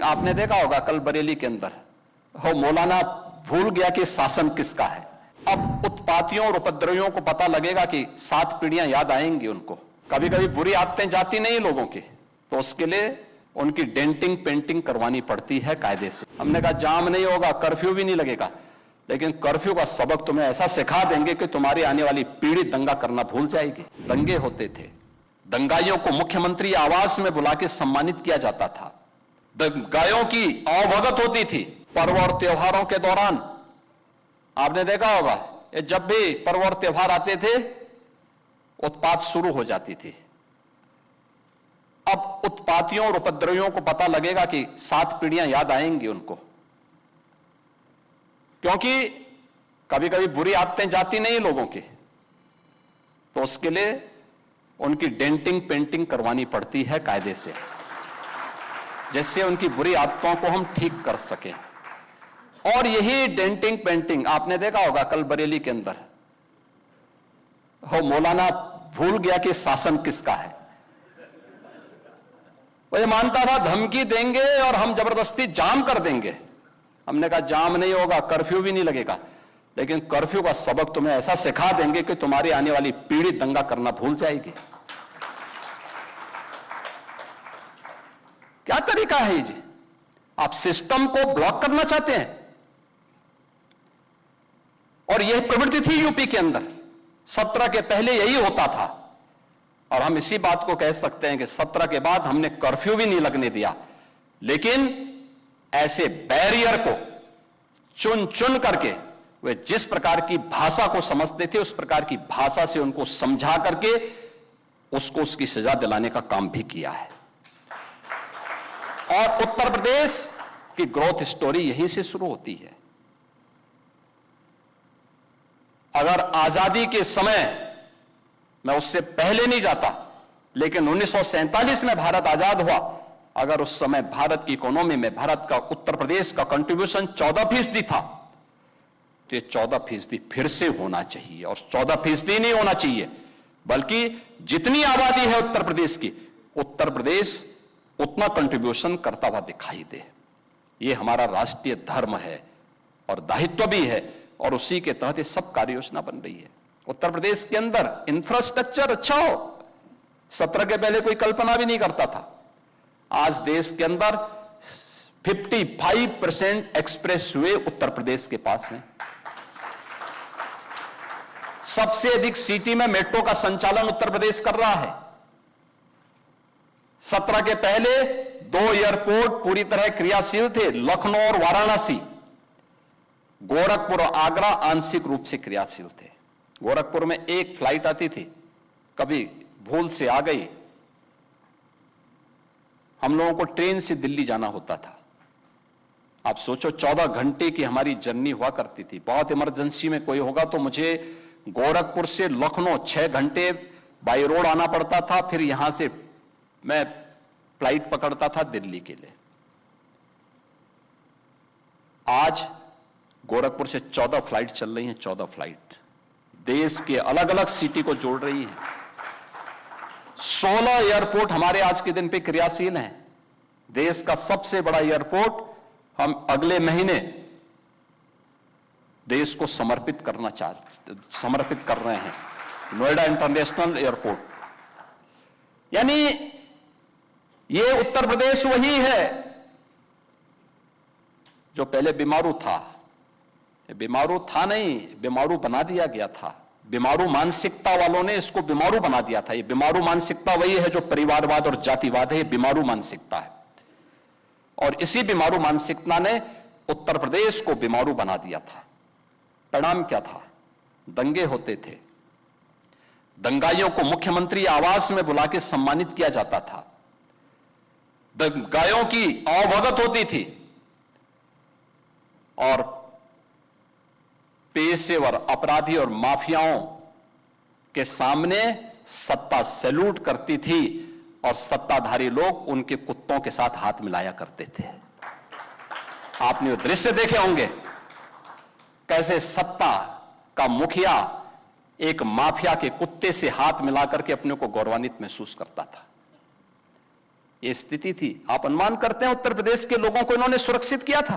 आपने देखा होगा कल बरेली के अंदर हो मौलाना भूल गया कि शासन किसका है। अब उत्पातियों और उपद्रवियों को पता लगेगा कि 7 पीढ़ियां याद आएंगी उनको। कभी कभी बुरी आदतें जाती नहीं लोगों की, तो उसके लिए उनकी डेंटिंग पेंटिंग करवानी पड़ती है कायदे से। हमने कहा जाम नहीं होगा, कर्फ्यू भी नहीं लगेगा, लेकिन कर्फ्यू का सबक तुम्हें ऐसा सिखा देंगे कि तुम्हारी आने वाली पीढ़ी दंगा करना भूल जाएगी। दंगे होते थे, दंगाइयों को मुख्यमंत्री आवास में बुला के सम्मानित किया जाता था। दंगाइयों की अवभगत होती थी। पर्व और त्योहारों के दौरान आपने देखा होगा, जब भी पर्व और त्योहार आते थे उत्पात शुरू हो जाती थी। अब उत्पातियों और उपद्रवियों को पता लगेगा कि 7 पीढ़ियां याद आएंगी उनको, क्योंकि कभी कभी बुरी आदतें जाती नहीं लोगों की, तो उसके लिए उनकी डेंटिंग पेंटिंग करवानी पड़ती है कायदे से, जिससे उनकी बुरी आदतों को हम ठीक कर सकें। और यही डेंटिंग पेंटिंग आपने देखा होगा कल बरेली के अंदर हो मौलाना भूल गया कि शासन किसका है। वो ये मानता था धमकी देंगे और हम जबरदस्ती जाम कर देंगे। हमने कहा जाम नहीं होगा, कर्फ्यू भी नहीं लगेगा, लेकिन कर्फ्यू का सबक तुम्हें ऐसा सिखा देंगे कि तुम्हारी आने वाली पीढ़ी दंगा करना भूल जाएगी। क्या तरीका है जी? आप सिस्टम को ब्लॉक करना चाहते हैं। और यह प्रवृत्ति थी यूपी के अंदर, 17 के पहले यही होता था। और हम इसी बात को कह सकते हैं कि 17 के बाद हमने कर्फ्यू भी नहीं लगने दिया, लेकिन ऐसे बैरियर को चुन चुन करके वे जिस प्रकार की भाषा को समझते थे उस प्रकार की भाषा से उनको समझा करके उसको उसकी सजा दिलाने का काम भी किया है। और उत्तर प्रदेश की ग्रोथ स्टोरी यहीं से शुरू होती है। अगर आजादी के समय, मैं उससे पहले नहीं जाता, लेकिन 1947 में भारत आजाद हुआ, अगर उस समय भारत की इकोनॉमी में भारत का उत्तर प्रदेश का कंट्रीब्यूशन 14% था, तो ये 14% फिर से होना चाहिए। और 14% नहीं होना चाहिए, बल्कि जितनी आबादी है उत्तर प्रदेश की, उत्तर प्रदेश उतना कंट्रीब्यूशन करता हुआ दिखाई दे। ये हमारा राष्ट्रीय धर्म है और दायित्व भी है, और उसी के तहत ये सब कार्य योजना बन रही है। उत्तर प्रदेश के अंदर इंफ्रास्ट्रक्चर अच्छा हो, 17 के पहले कोई कल्पना भी नहीं करता था। आज देश के अंदर 55% एक्सप्रेस वे उत्तर प्रदेश के पास है। सबसे अधिक सिटी में मेट्रो का संचालन उत्तर प्रदेश कर रहा है। 17 के पहले 2 एयरपोर्ट पूरी तरह क्रियाशील थे, लखनऊ और वाराणसी। गोरखपुर और आगरा आंशिक रूप से क्रियाशील थे। गोरखपुर में एक फ्लाइट आती थी, कभी भूल से आ गई, हम लोगों को ट्रेन से दिल्ली जाना होता था। आप सोचो 14 घंटे की हमारी जर्नी हुआ करती थी। बहुत इमरजेंसी में कोई होगा तो मुझे गोरखपुर से लखनऊ 6 घंटे बाई रोड आना पड़ता था, फिर यहां से मैं फ्लाइट पकड़ता था दिल्ली के लिए। आज गोरखपुर से 14 फ्लाइट चल रही हैं, 14 फ्लाइट देश के अलग अलग सिटी को जोड़ रही है। 16 एयरपोर्ट हमारे आज के दिन पे क्रियाशील हैं। देश का सबसे बड़ा एयरपोर्ट हम अगले महीने देश को समर्पित कर रहे हैं, नोएडा इंटरनेशनल एयरपोर्ट। यानी ये उत्तर प्रदेश वही है जो पहले बीमारू था। बीमारू था नहीं, बीमारू बना दिया गया था। बीमारू मानसिकता वालों ने इसको बीमारू बना दिया था। ये बीमारू मानसिकता वही है जो परिवारवाद और जातिवाद है, ये बीमारू मानसिकता है। और इसी बीमारू मानसिकता ने उत्तर प्रदेश को बीमारू बना दिया था। परिणाम क्या था? दंगे होते थे, दंगाइयों को मुख्यमंत्री आवास में बुला के सम्मानित किया जाता था। दंगाइयों की अवभगत होती थी और पेशेवर अपराधी और माफियाओं के सामने सत्ता सैल्यूट करती थी और सत्ताधारी लोग उनके कुत्तों के साथ हाथ मिलाया करते थे। आपने वो दृश्य देखे होंगे, कैसे सत्ता का मुखिया एक माफिया के कुत्ते से हाथ मिलाकर के अपने को गौरवान्वित महसूस करता था। ये स्थिति थी। आप अनुमान करते हैं उत्तर प्रदेश के लोगों को इन्होंने सुरक्षित किया था?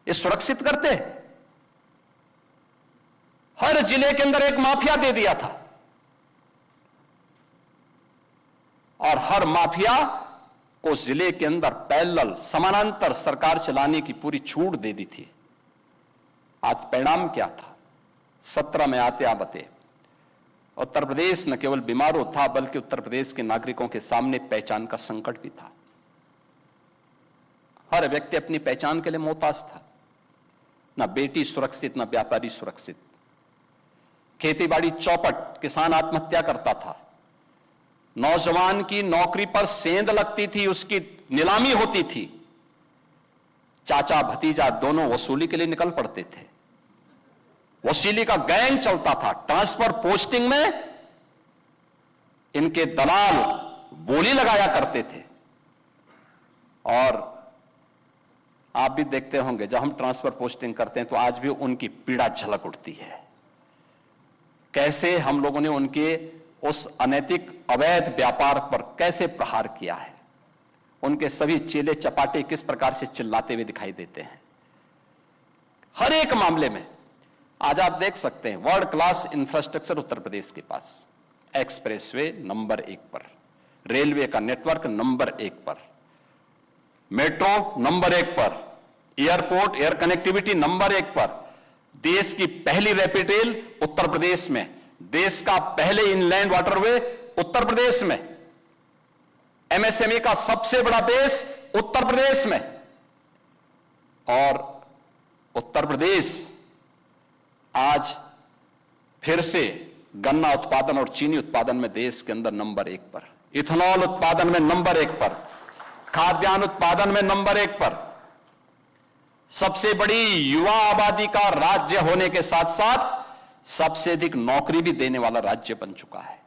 ये सुरक्षित करते? हर जिले के अंदर एक माफिया दे दिया था और हर माफिया को जिले के अंदर पैरेलल समानांतर सरकार चलाने की पूरी छूट दे दी थी। आज परिणाम क्या था? 17 में आते आते उत्तर प्रदेश न केवल बीमारू था बल्कि उत्तर प्रदेश के नागरिकों के सामने पहचान का संकट भी था। हर व्यक्ति अपनी पहचान के लिए मोहताज था। न बेटी सुरक्षित, न व्यापारी सुरक्षित। खेतीबाड़ी चौपट, किसान आत्महत्या करता था। नौजवान की नौकरी पर सेंध लगती थी, उसकी नीलामी होती थी। चाचा भतीजा दोनों वसूली के लिए निकल पड़ते थे। वसूली का गैंग चलता था। ट्रांसफर पोस्टिंग में इनके दलाल बोली लगाया करते थे। और आप भी देखते होंगे जब हम ट्रांसफर पोस्टिंग करते हैं तो आज भी उनकी पीड़ा झलक उठती है। कैसे हम लोगों ने उनके उस अनैतिक अवैध व्यापार पर कैसे प्रहार किया है। उनके सभी चेले चपाटे किस प्रकार से चिल्लाते हुए दिखाई देते हैं। हर एक मामले में आज आप देख सकते हैं world class infrastructure Uttar Pradesh के पास। एक्सप्रेसवे नंबर 1 पर, रेलवे का नेटवर्क नंबर 1 पर, मेट्रो नंबर 1 पर, एयरपोर्ट एयर कनेक्टिविटी नंबर 1 पर, देश की पहली रैपिड रेल उत्तर प्रदेश में, देश का पहले इनलैंड वाटरवे उत्तर प्रदेश में, एमएसएमई का सबसे बड़ा बेस उत्तर प्रदेश में। और उत्तर प्रदेश आज फिर से गन्ना उत्पादन और चीनी उत्पादन में देश के अंदर नंबर 1 पर, इथेनॉल उत्पादन में नंबर 1 पर, खाद्यान्न उत्पादन में नंबर 1 पर, सबसे बड़ी युवा आबादी का राज्य होने के साथ साथ सबसे अधिक नौकरी भी देने वाला राज्य बन चुका है।